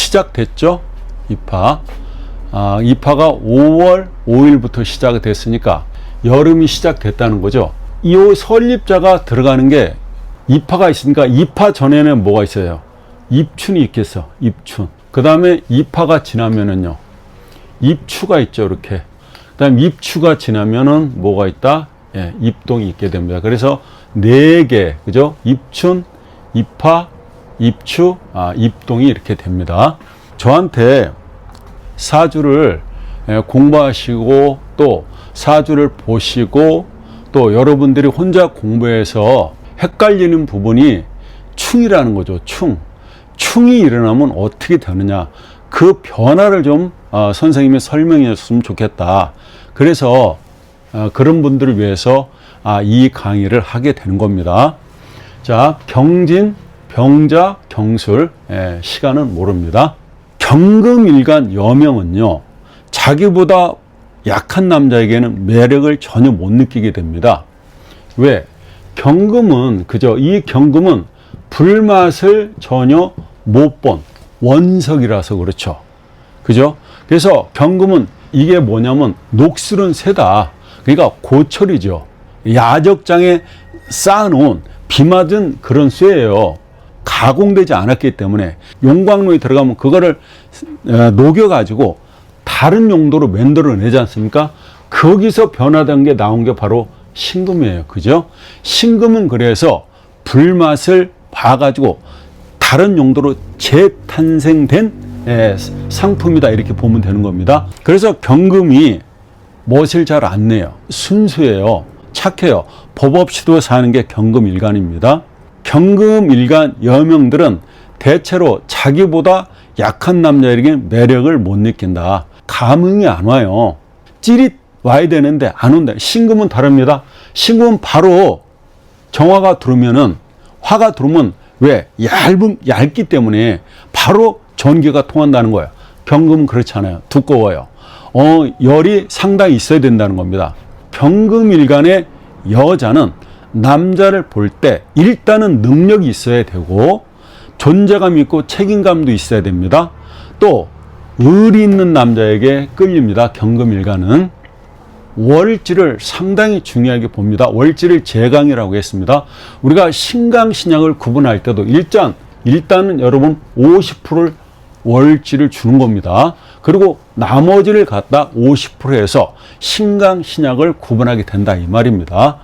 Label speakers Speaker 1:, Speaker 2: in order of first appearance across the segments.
Speaker 1: 시작됐죠. 입하. 입하가 5월 5일부터 시작이 됐으니까 여름이 시작됐다는 거죠. 이 설입자가 들어가는 게 입하가 있으니까 입하 전에는 뭐가 있어요? 입춘이 있겠어. 입춘. 그 다음에 입하가 지나면은요, 입추가 있죠. 이렇게. 그 다음 입추가 지나면은 뭐가 있다? 예, 입동이 있게 됩니다. 그래서 4개, 그죠? 입춘, 입하, 입추, 입동이 이렇게 됩니다. 저한테 사주를 공부하시고 또 사주를 보시고 또 여러분들이 혼자 공부해서 헷갈리는 부분이 충이라는 거죠. 충이 일어나면 어떻게 되느냐, 그 변화를 좀 선생님이 설명해 줬으면 좋겠다. 그래서 그런 분들을 위해서 이 강의를 하게 되는 겁니다. 자, 경진, 병자, 경술, 시간은 모릅니다. 경금일간 여명은요, 자기보다 약한 남자에게는 매력을 전혀 못 느끼게 됩니다. 왜? 경금은, 그죠? 이 경금은 불맛을 전혀 못 본 원석이라서 그렇죠. 그죠? 그래서 경금은 이게 뭐냐면 녹슬은 새다. 그러니까 고철이죠. 야적장에 쌓아놓은 비 맞은 그런 쇠예요. 가공되지 않았기 때문에 용광로에 들어가면 그거를 녹여가지고 다른 용도로 만들어내지 않습니까? 거기서 변화된 게 나온 게 바로 신금이에요. 그죠? 신금은 그래서 불맛을 봐가지고 다른 용도로 재탄생된 상품이다, 이렇게 보면 되는 겁니다. 그래서 경금이 멋을 잘 안 내요. 순수해요. 착해요. 법 없이도 사는 게 경금일간입니다. 경금일간 여명들은 대체로 자기보다 약한 남자에게 매력을 못 느낀다. 감흥이 안 와요. 찌릿 와야 되는데 안 온다. 신금은 다릅니다. 신금은 바로 정화가 들어오면은, 화가 들어오면 왜? 얇기 때문에 바로 전기가 통한다는 거예요. 경금은 그렇지 않아요. 두꺼워요. 열이 상당히 있어야 된다는 겁니다. 경금일간의 여자는 남자를 볼 때 일단은 능력이 있어야 되고 존재감이 있고 책임감도 있어야 됩니다. 또 의리 있는 남자에게 끌립니다. 경금일간은 월지를 상당히 중요하게 봅니다. 월지를 재강이라고 했습니다. 우리가 신강신약을 구분할 때도 일단은 여러분 50%를 월지를 주는 겁니다. 그리고 나머지를 갖다 50% 해서 신강신약을 구분하게 된다, 이 말입니다.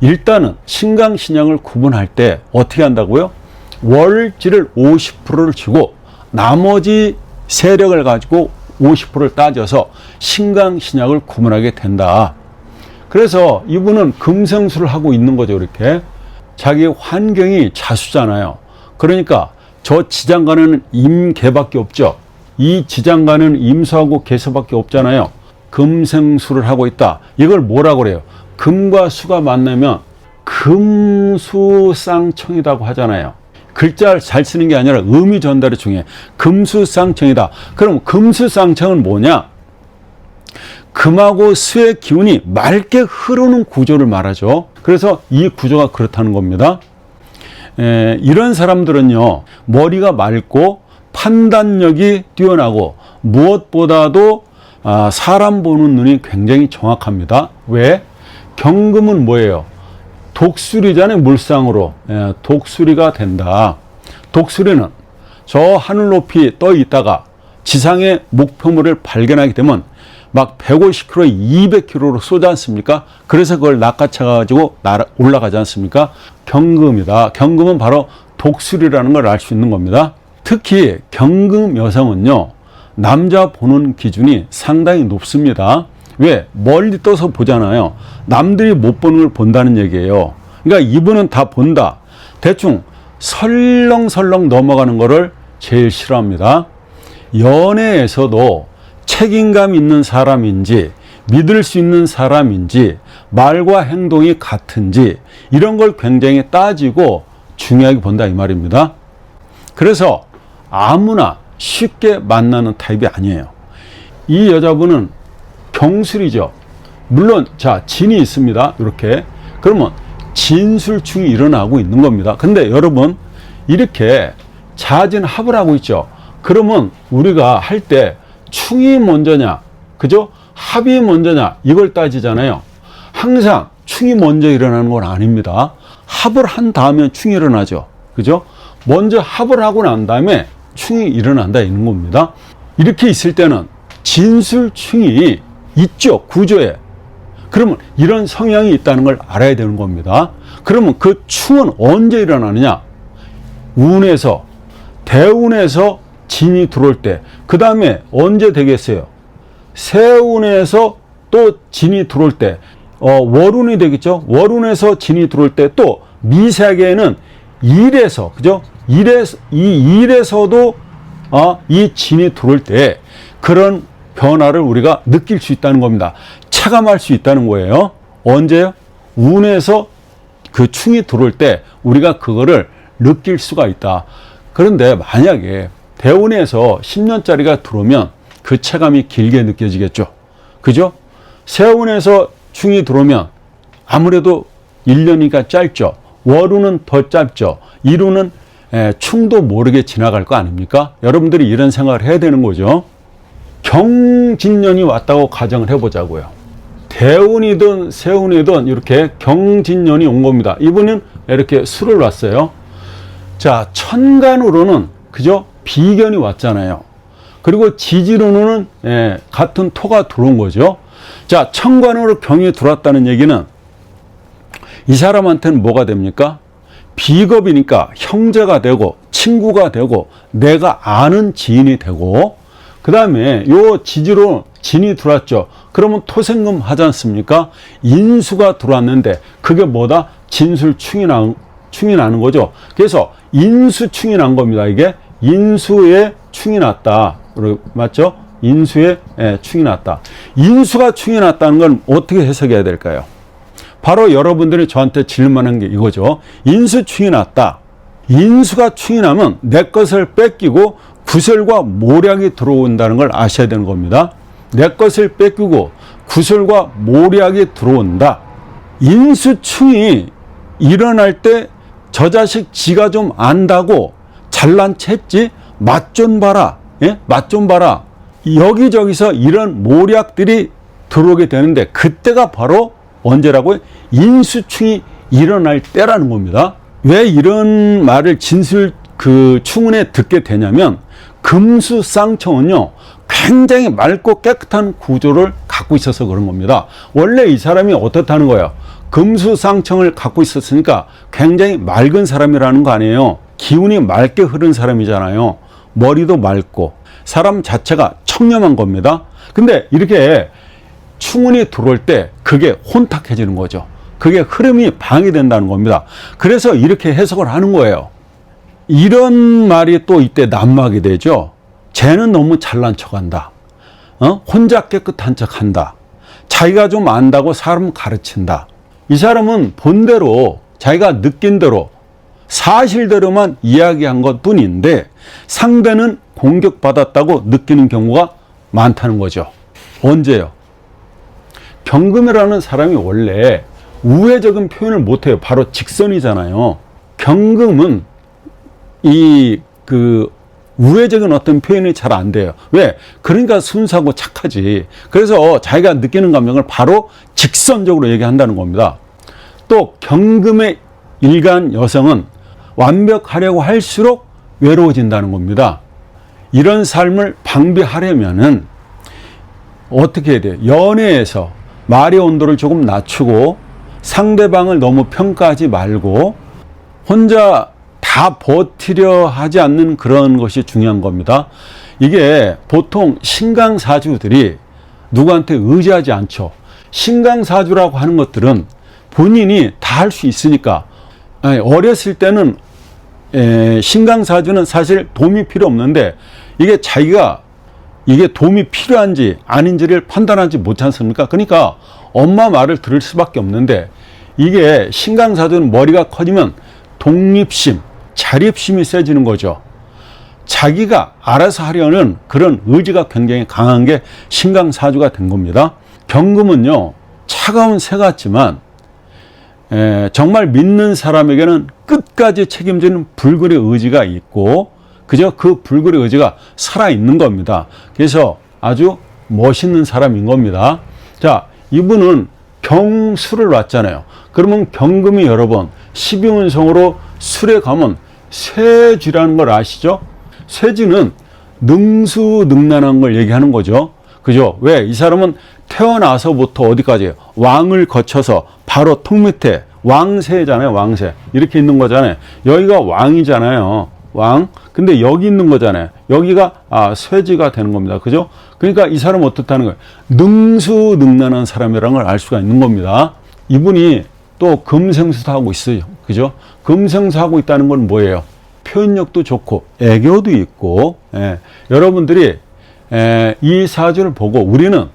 Speaker 1: 일단은 신강신약을 구분할 때 어떻게 한다고요? 월지를 50%를 주고 나머지 세력을 가지고 50%를 따져서 신강신약을 구분하게 된다. 그래서 이분은 금생수를 하고 있는 거죠. 이렇게 자기 환경이 자수잖아요. 그러니까 저 지장간에는 임계밖에 없죠. 이 지장간에는 임수하고 계수밖에 없잖아요. 금생수를 하고 있다. 이걸 뭐라고 그래요? 금과 수가 만나면 금수쌍청이라고 하잖아요. 글자를 잘 쓰는 게 아니라 의미 전달이 중요해. 금수쌍청이다. 그럼 금수쌍청은 뭐냐? 금하고 수의 기운이 맑게 흐르는 구조를 말하죠. 그래서 이 구조가 그렇다는 겁니다. 이런 사람들은요, 머리가 맑고 판단력이 뛰어나고 무엇보다도 사람 보는 눈이 굉장히 정확합니다. 왜? 경금은 뭐예요? 독수리잖아요. 물상으로. 독수리가 된다. 독수리는 저 하늘 높이 떠 있다가 지상의 목표물을 발견하게 되면 막 150km, 200km로 쏘지 않습니까? 그래서 그걸 낚아채가지고 올라가지 않습니까? 경금이다. 경금은 바로 독수리라는 걸 알 수 있는 겁니다. 특히 경금 여성은요, 남자 보는 기준이 상당히 높습니다. 왜? 멀리 떠서 보잖아요. 남들이 못 보는 걸 본다는 얘기예요. 그러니까 이분은 다 본다. 대충 설렁설렁 넘어가는 거를 제일 싫어합니다. 연애에서도 책임감 있는 사람인지 믿을 수 있는 사람인지 말과 행동이 같은지 이런 걸 굉장히 따지고 중요하게 본다, 이 말입니다. 그래서 아무나 쉽게 만나는 타입이 아니에요. 이 여자분은 경술이죠. 물론 자, 진이 있습니다. 이렇게. 그러면 진술충이 일어나고 있는 겁니다. 근데 여러분, 이렇게 자진합을 하고 있죠. 그러면 우리가 할 때 충이 먼저냐, 그죠? 합이 먼저냐, 이걸 따지잖아요. 항상 충이 먼저 일어나는 건 아닙니다. 합을 한 다음에 충이 일어나죠. 그죠? 먼저 합을 하고 난 다음에 충이 일어난다 있는 겁니다. 이렇게 있을 때는 진술충이 있죠, 구조에. 그러면 이런 성향이 있다는 걸 알아야 되는 겁니다. 그러면 그 충은 언제 일어나느냐? 운에서, 대운에서 진이 들어올 때, 그 다음에 언제 되겠어요? 세운에서 또 진이 들어올 때, 월운이 되겠죠? 월운에서 진이 들어올 때, 또 미세하게는 일에서, 그죠? 일에서도 이 진이 들어올 때 그런 변화를 우리가 느낄 수 있다는 겁니다. 체감할 수 있다는 거예요. 언제요? 운에서 그 충이 들어올 때 우리가 그거를 느낄 수가 있다. 그런데 만약에 대운에서 10년짜리가 들어오면 그 체감이 길게 느껴지겠죠. 그죠? 세운에서 충이 들어오면 아무래도 1년이니까 짧죠. 월운은 더 짧죠. 일운은 충도 모르게 지나갈 거 아닙니까? 여러분들이 이런 생각을 해야 되는 거죠. 경진년이 왔다고 가정을 해보자고요. 대운이든 세운이든 이렇게 경진년이 온 겁니다. 이분은 이렇게 술을 놨어요. 자, 천간으로는 그죠? 비견이 왔잖아요. 그리고 지지로는 같은 토가 들어온 거죠. 자, 천간으로 경이 들어왔다는 얘기는 이 사람한테는 뭐가 됩니까? 비겁이니까 형제가 되고 친구가 되고 내가 아는 지인이 되고, 그 다음에 요 지지로 진이 들어왔죠. 그러면 토생금 하지 않습니까? 인수가 들어왔는데 그게 뭐다? 진술충이 나는 거죠. 그래서 인수충이 난 겁니다. 이게 인수에 충이 났다. 맞죠? 인수에 충이 났다. 인수가 충이 났다는 건 어떻게 해석해야 될까요? 바로 여러분들이 저한테 질문한 게 이거죠. 인수충이 났다. 인수가 충이 나면 내 것을 뺏기고 구설과 모략이 들어온다는 걸 아셔야 되는 겁니다. 내 것을 뺏기고 구설과 모략이 들어온다. 인수충이 일어날 때 저 자식 지가 좀 안다고 잘난 체 했지? 맛 좀 봐라. 예? 맛 좀 봐라. 여기저기서 이런 모략들이 들어오게 되는데 그때가 바로 언제라고요? 인수충이 일어날 때라는 겁니다. 왜 이런 말을 충운에 듣게 되냐면 금수쌍청은요 굉장히 맑고 깨끗한 구조를 갖고 있어서 그런 겁니다. 원래 이 사람이 어떻다는 거예요? 금수쌍청을 갖고 있었으니까 굉장히 맑은 사람이라는 거 아니에요. 기운이 맑게 흐른 사람이잖아요. 머리도 맑고 사람 자체가 청렴한 겁니다. 근데 이렇게 충운이 들어올 때 그게 혼탁해지는 거죠. 그게 흐름이 방해된다는 겁니다. 그래서 이렇게 해석을 하는 거예요. 이런 말이 또 이때 난무하게 되죠. 쟤는 너무 잘난 척한다. 혼자 깨끗한 척한다. 자기가 좀 안다고 사람 가르친다. 이 사람은 본대로 자기가 느낀 대로 사실대로만 이야기한 것뿐인데 상대는 공격받았다고 느끼는 경우가 많다는 거죠. 언제요? 경금이라는 사람이 원래 우회적인 표현을 못해요. 바로 직선이잖아요. 경금은 우회적인 어떤 표현이 잘 안 돼요. 왜? 그러니까 순수하고 착하지. 그래서 자기가 느끼는 감정을 바로 직선적으로 얘기한다는 겁니다. 또 경금의 일간 여성은 완벽하려고 할수록 외로워진다는 겁니다. 이런 삶을 방비하려면은 어떻게 해야 돼요? 연애에서 말의 온도를 조금 낮추고 상대방을 너무 평가하지 말고 혼자 다 버티려 하지 않는 그런 것이 중요한 겁니다. 이게 보통 신강사주들이 누구한테 의지하지 않죠. 신강사주라고 하는 것들은 본인이 다 할 수 있으니까. 어렸을 때는 신강사주는 사실 도움이 필요 없는데 이게 자기가 이게 도움이 필요한지 아닌지를 판단하지 못지 않습니까? 그러니까 엄마 말을 들을 수밖에 없는데 이게 신강사주는 머리가 커지면 독립심, 자립심이 세지는 거죠. 자기가 알아서 하려는 그런 의지가 굉장히 강한 게 신강사주가 된 겁니다. 경금은요, 차가운 새 같지만 정말 믿는 사람에게는 끝까지 책임지는 불굴의 의지가 있고 그저 그 불굴의 의지가 살아있는 겁니다. 그래서 아주 멋있는 사람인 겁니다. 자, 이분은 경술을 놨잖아요. 그러면 경금이 여러 번 12운성으로 술에 가면 쇠쥐라는 걸 아시죠? 쇠쥐는 능수능란한 걸 얘기하는 거죠. 그죠? 왜? 이 사람은 태어나서부터 어디까지예요? 왕을 거쳐서 바로 턱 밑에 왕세잖아요. 왕세. 이렇게 있는 거잖아요. 여기가 왕이잖아요. 왕. 근데 여기 있는 거잖아요. 여기가 쇠쥐가 되는 겁니다. 그죠? 그러니까 이 사람은 어떻다는 거예요? 능수능란한 사람이라는 걸 알 수가 있는 겁니다. 이분이 또 금생수도 하고 있어요. 그죠? 금생수 하고 있다는 건 뭐예요? 표현력도 좋고 애교도 있고, 여러분들이 이 사주를 보고 우리는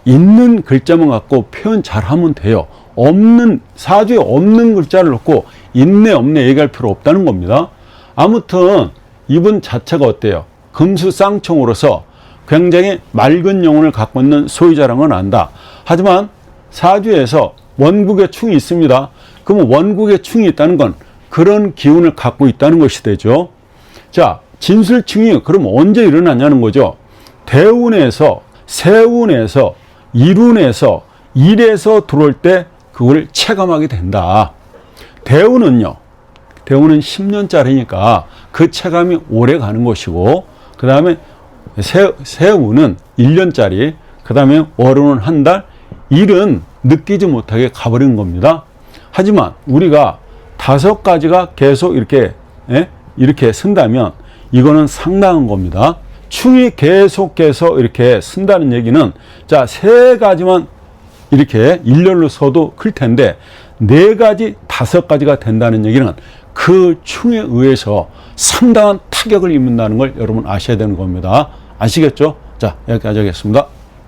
Speaker 1: 있는 글자만 갖고 표현 잘하면 돼요. 없는 사주에 없는 글자를 넣고 있네 없네 얘기할 필요 없다는 겁니다. 아무튼 이분 자체가 어때요? 금수쌍총으로서 굉장히 맑은 영혼을 갖고 있는 소유자라는 건 안다. 하지만 사주에서 원국의 충이 있습니다. 그러면 원국의 충이 있다는 건 그런 기운을 갖고 있다는 것이 되죠. 자, 진술충이 그럼 언제 일어나냐는 거죠. 대운에서, 세운에서, 일운에서, 일에서 들어올 때 그걸 체감하게 된다. 대운은요, 대운은 10년짜리니까 그 체감이 오래 가는 것이고, 그 다음에 세운은 1년짜리, 그 다음에 월운은 한 달, 일은 느끼지 못하게 가버리는 겁니다. 하지만 우리가 5가지가 계속 이렇게 쓴다면 이거는 상당한 겁니다. 충이 계속해서 이렇게 쓴다는 얘기는 자, 3가지만 이렇게 일렬로 써도 클 텐데 4가지, 5가지가 된다는 얘기는 그 충에 의해서 상당한 타격을 입는다는 걸 여러분 아셔야 되는 겁니다. 아시겠죠? 자, 여기까지 하겠습니다.